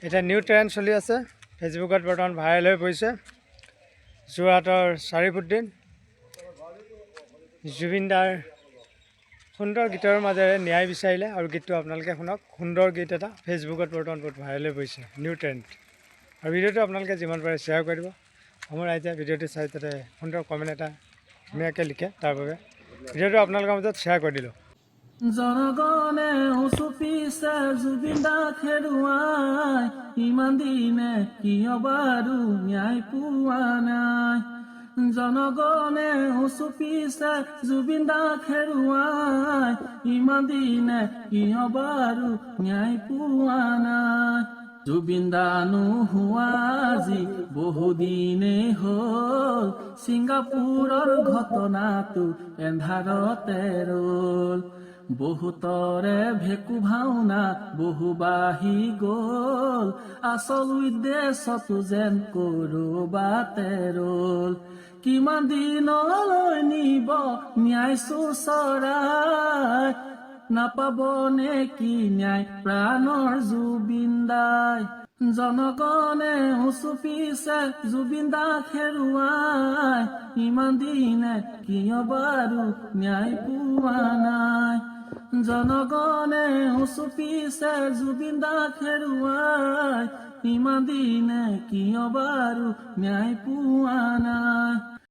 এটা new trend চলি আছে, ফেচবুকত বৰ্তমান ভাইৰেল হৈ পৰিছে। যোৰহাটৰ চাৰিফুদ্দিন জুবিনদাৰ সুন্দৰ গীতৰ মাজেৰে ন্যায় বিচাৰিলে আৰু গীতটো আপোনালোকে শুনক। সুন্দৰ গীত এটা ফেচবুকত বৰ্তমান বহুত ভাইৰেল হৈ পৰিছে, নিউ ট্ৰেণ্ড। আৰু ভিডিঅ'টো আপোনালোকে যিমান পাৰে শ্বেয়াৰ কৰি দিব। আমাৰ ৰাইজে ভিডিঅ'টো চাই তাতে সুন্দৰ কমেণ্ট এটা ধুনীয়াকৈ লিখে, তাৰ বাবে ভিডিঅ'টো আপোনালোকৰ মাজত শ্বেয়াৰ কৰি দিলোঁ। জনগণে উচুপিছে জুবিনদাক হেৰুৱাই, ইমান দিনে কিয় বাৰু ন্যায় পোৱা নাই। জনগণে উচুপিছে জুবিনদাক হেৰুৱাই, ইমান দিনে কিয় বাৰু ন্যায় পোৱা নাই। জুবিনদা নোহোৱা আজি বহুদিনেই হ'ল, ছিংগাপুৰৰ ঘটনাটো এন্ধাৰতে ৰ'ল। বহুতৰে ভেকু ভাওনা বহু বাঢ়ি গ'ল, আচল উদ্দেশ্যটো যেন ক'ৰবাতে ৰ'ল। কিমান দিনলৈ নিব ন্যায় চোচৰাই, নাপাব নে কি ন্যায় প্ৰাণৰ জুবিনদাই। জনগণে উচুপিছে জুবিনদাক হেৰুৱাই, ইমান দিনে কিয় বাৰু ন্যায় পোৱা নাই। জনগণে উচুপিছে জুবিনদাক হেৰুৱাই, ইমান দিনে কিয় বাৰু ন্যায় পোৱা নাই।